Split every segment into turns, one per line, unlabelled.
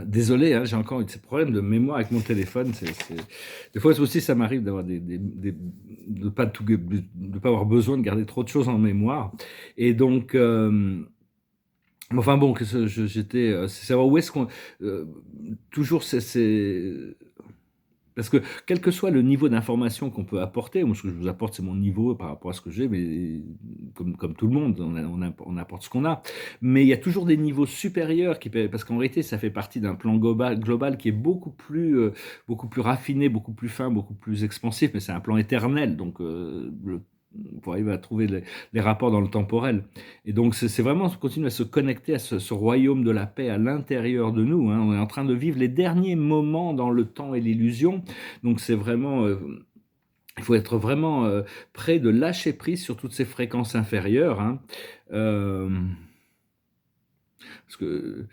Désolé, hein, j'ai encore eu ces problèmes de mémoire avec mon téléphone. Des fois aussi, ça m'arrive d'avoir de pas de pas avoir besoin de garder trop de choses en mémoire. Et donc, enfin bon, j'étais, c'est savoir où est-ce qu'on, euh, toujours, parce que quel que soit le niveau d'information qu'on peut apporter, moi ce que je vous apporte c'est mon niveau par rapport à ce que j'ai, mais comme tout le monde, on apporte ce qu'on a. Mais il y a toujours des niveaux supérieurs parce qu'en réalité ça fait partie d'un plan global qui est beaucoup plus raffiné, beaucoup plus fin, beaucoup plus expansif, mais c'est un plan éternel, donc pour arriver à trouver les rapports dans le temporel. Et donc, c'est vraiment continuer à se connecter à ce royaume de la paix à l'intérieur de nous, hein. On est en train de vivre les derniers moments dans le temps et l'illusion. Donc, c'est vraiment, il faut être vraiment prêt de lâcher prise sur toutes ces fréquences inférieures, hein. Euh, Parce que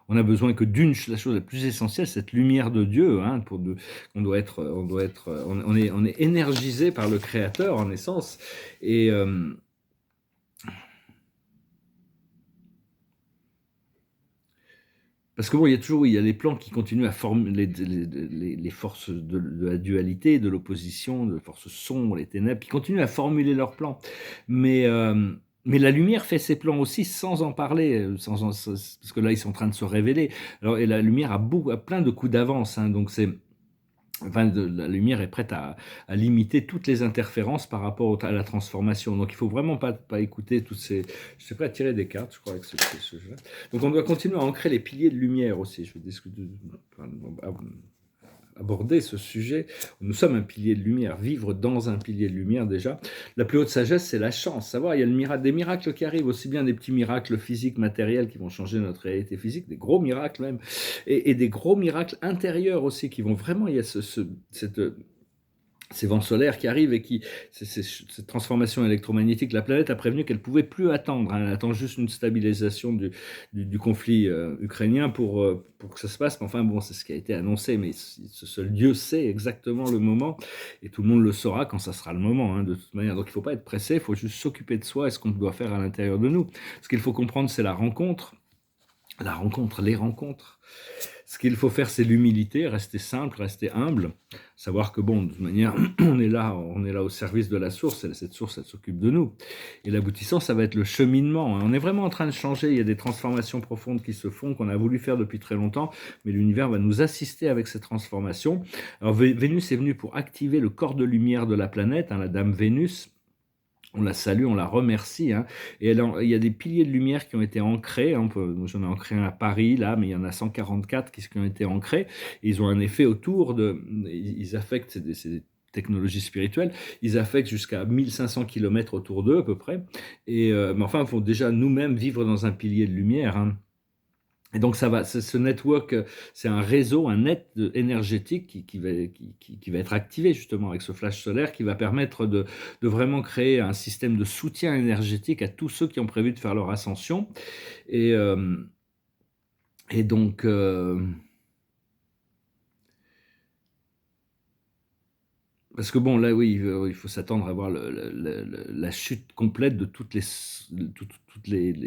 on a besoin que la chose la plus essentielle, cette lumière de Dieu, hein, on est énergisé par le Créateur en essence. Et parce que bon, il y a toujours, oui, il y a les plans qui continuent à former les forces de la dualité, de l'opposition, de forces sombres, les ténèbres, qui continuent à formuler leurs plans. Mais, euh, mais la lumière fait ses plans aussi sans en parler, parce que là, ils sont en train de se révéler. Alors, et la lumière a plein de coups d'avance, hein, donc la lumière est prête à limiter toutes les interférences par rapport à la transformation. Donc il faut vraiment pas écouter toutes ces. Je suis prêt à tirer des cartes, je crois, avec ce jeu. Donc on doit continuer à ancrer les piliers de lumière aussi. Je vais discuter, enfin, aborder ce sujet. Nous sommes un pilier de lumière, vivre dans un pilier de lumière déjà. La plus haute sagesse, c'est la chance. Savoir, il y a des miracles qui arrivent, aussi bien des petits miracles physiques, matériels qui vont changer notre réalité physique, des gros miracles même, et des gros miracles intérieurs aussi qui vont vraiment, il y a cette ces vents solaires qui arrivent et cette transformation électromagnétique, la planète a prévenu qu'elle ne pouvait plus attendre, hein. Elle attend juste une stabilisation du conflit ukrainien pour que ça se passe. Mais enfin, bon, c'est ce qui a été annoncé, mais seul Dieu sait exactement le moment et tout le monde le saura quand ça sera le moment, hein, de toute manière. Donc il ne faut pas être pressé, il faut juste s'occuper de soi et ce qu'on doit faire à l'intérieur de nous. Ce qu'il faut comprendre, c'est la rencontre, les rencontres. Ce qu'il faut faire, c'est l'humilité, rester simple, rester humble, savoir que bon, de toute manière, on est là au service de la source, et cette source, elle s'occupe de nous. Et l'aboutissant, ça va être le cheminement, hein. On est vraiment en train de changer, il y a des transformations profondes qui se font, qu'on a voulu faire depuis très longtemps, mais l'univers va nous assister avec ces transformations. Alors Vénus est venue pour activer le corps de lumière de la planète, hein, la Dame Vénus. On la salue, on la remercie, hein. Et il y a des piliers de lumière qui ont été ancrés, hein. Moi, j'en ai ancré un à Paris, là, mais il y en a 144 qui ont été ancrés. Et ils ont un effet autour ils affectent, c'est des technologies spirituelles, ils affectent jusqu'à 1500 kilomètres autour d'eux, à peu près. Mais enfin, il faut déjà nous-mêmes vivre dans un pilier de lumière, hein. Et donc ce network, c'est un réseau, un net énergétique qui va être activé justement avec ce flash solaire qui va permettre de vraiment créer un système de soutien énergétique à tous ceux qui ont prévu de faire leur ascension. Et, euh, et donc, parce que bon, là, oui, il faut s'attendre à voir la chute complète de toutes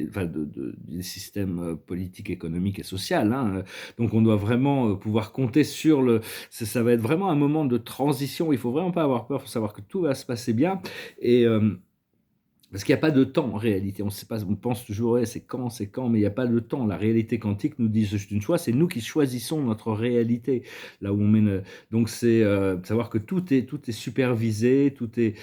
enfin, des systèmes politiques, économiques et sociaux, hein. Donc, on doit vraiment pouvoir compter sur ça va être vraiment un moment de transition. Il faut vraiment pas avoir peur. Il faut savoir que tout va se passer bien. Et, parce qu'il n'y a pas de temps en réalité. On sait pas, on pense toujours, ouais, c'est quand, mais il n'y a pas de temps. La réalité quantique nous dit juste une chose, c'est nous qui choisissons notre réalité, là où on mène. Donc c'est savoir que tout est supervisé, tout est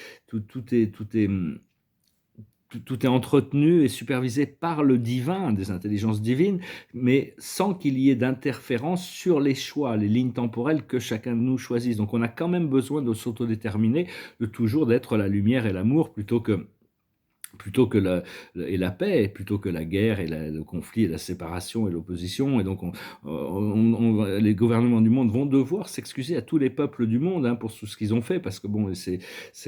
entretenu et supervisé par le divin, des intelligences divines, mais sans qu'il y ait d'interférence sur les choix, les lignes temporelles que chacun de nous choisit. Donc on a quand même besoin de s'autodéterminer, de toujours d'être la lumière et l'amour plutôt que la paix, plutôt que la guerre et le conflit et la séparation et l'opposition. Et donc, les gouvernements du monde vont devoir s'excuser à tous les peuples du monde, hein, pour tout ce qu'ils ont fait, parce que bon, c'est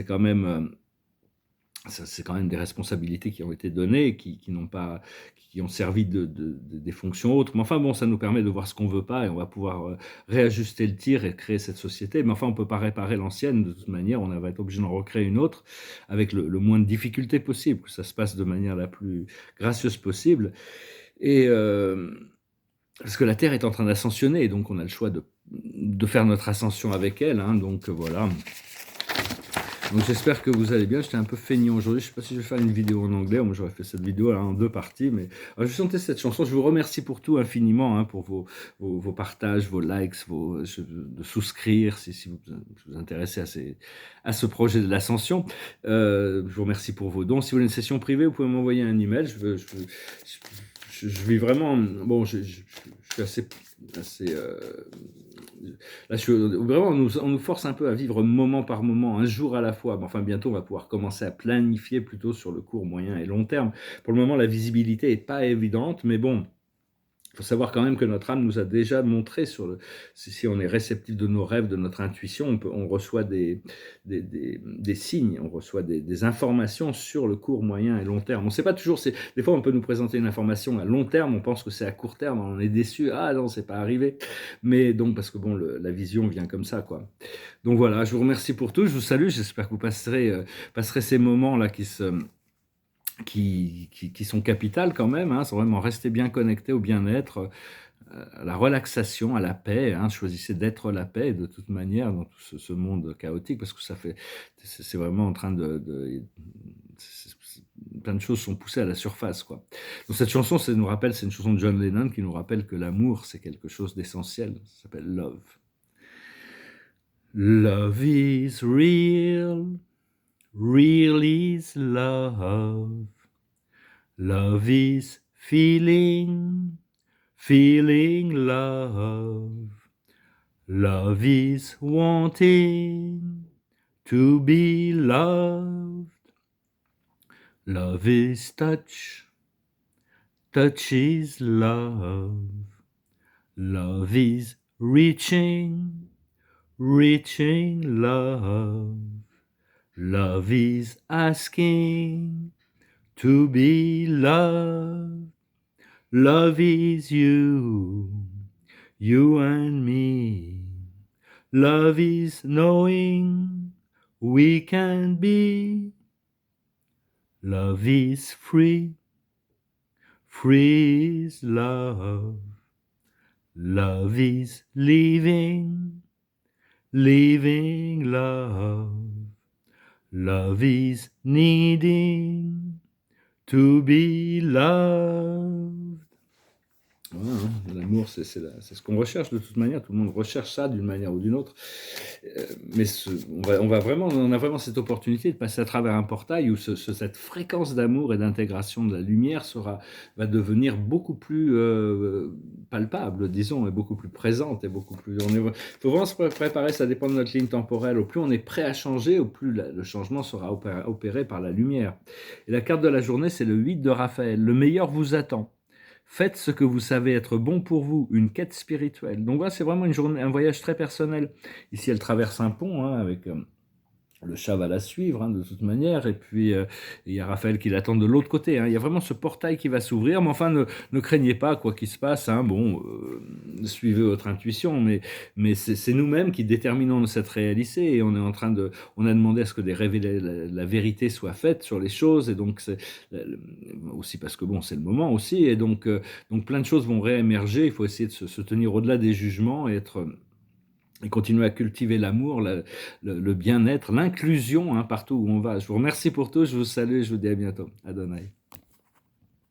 quand même c'est quand même des responsabilités qui ont été données, qui n'ont pas, qui ont servi des fonctions autres. Mais enfin bon, ça nous permet de voir ce qu'on veut pas et on va pouvoir réajuster le tir et créer cette société. Mais enfin, on peut pas réparer l'ancienne de toute manière. On va être obligé d'en recréer une autre avec le moins de difficultés possible, que ça se passe de manière la plus gracieuse possible. Et parce que la Terre est en train d'ascensionner, et donc on a le choix de faire notre ascension avec elle, hein, donc voilà. Donc j'espère que vous allez bien. J'étais un peu feignant aujourd'hui. Je ne sais pas si je vais faire une vidéo en anglais. Moi, j'aurais fait cette vidéo là, en 2 parties. Mais alors, je chantais cette chanson. Je vous remercie pour tout infiniment, hein, pour vos partages, vos likes, de souscrire si vous intéressez à ce projet de l'ascension. Je vous remercie pour vos dons. Si vous voulez une session privée, vous pouvez m'envoyer un email. Je vis vraiment. Bon, je suis assez là, vraiment, on nous force un peu à vivre moment par moment, un jour à la fois. Mais enfin, bientôt, on va pouvoir commencer à planifier plutôt sur le court, moyen et long terme. Pour le moment, la visibilité n'est pas évidente, mais bon, il faut savoir quand même que notre âme nous a déjà montré si on est réceptif de nos rêves, de notre intuition, on reçoit des signes, on reçoit des informations sur le court, moyen et long terme. On ne sait pas toujours, des fois on peut nous présenter une information à long terme, on pense que c'est à court terme, on est déçu, ah non, c'est pas arrivé. Mais donc, parce que bon, la vision vient comme ça, quoi. Donc voilà, je vous remercie pour tout, je vous salue, j'espère que vous passerez ces moments-là qui sont capitales quand même, hein, c'est vraiment rester bien connecté au bien-être, à la relaxation, à la paix, hein, choisissez d'être la paix de toute manière dans tout ce monde chaotique, parce que c'est vraiment en train plein de choses sont poussées à la surface, quoi. Donc cette chanson, c'est une chanson de John Lennon qui nous rappelle que l'amour, c'est quelque chose d'essentiel, ça s'appelle Love. Love is real, real is love. Love is feeling, feeling love. Love is wanting to be loved. Love is touch, touch is love. Love is reaching, reaching love. Love is asking to be loved. Love is you, you and me. Love is knowing we can be. Love is free, free is love. Love is living, living love. Love is needing to be loved. Voilà, hein, l'amour, c'est ce qu'on recherche de toute manière. Tout le monde recherche ça d'une manière ou d'une autre. Mais on a vraiment cette opportunité de passer à travers un portail où cette fréquence d'amour et d'intégration de la lumière va devenir beaucoup plus palpable, disons, et beaucoup plus présente. Il faut vraiment se préparer, ça dépend de notre ligne temporelle. Au plus on est prêt à changer, au plus le changement sera opéré par la lumière. Et la carte de la journée, c'est le 8 de Raphaël. Le meilleur vous attend. Faites ce que vous savez être bon pour vous, une quête spirituelle. Donc voilà, c'est vraiment un voyage très personnel. Ici, elle traverse un pont, hein, avec le chat va la suivre, hein, de toute manière, et puis il y a Raphaël qui l'attend de l'autre côté, hein. Il y a vraiment ce portail qui va s'ouvrir, mais enfin, ne craignez pas quoi qu'il se passe, hein. Bon, suivez votre intuition, mais c'est nous-mêmes qui déterminons cette réalité, et on a demandé à ce que la vérité soit faite sur les choses, et donc c'est aussi parce que bon, c'est le moment aussi, et donc plein de choses vont réémerger. Il faut essayer de se tenir au-delà des jugements et continuer à cultiver l'amour, le bien-être, l'inclusion, hein, partout où on va. Je vous remercie pour tout, je vous salue, je vous dis à bientôt. Adonai.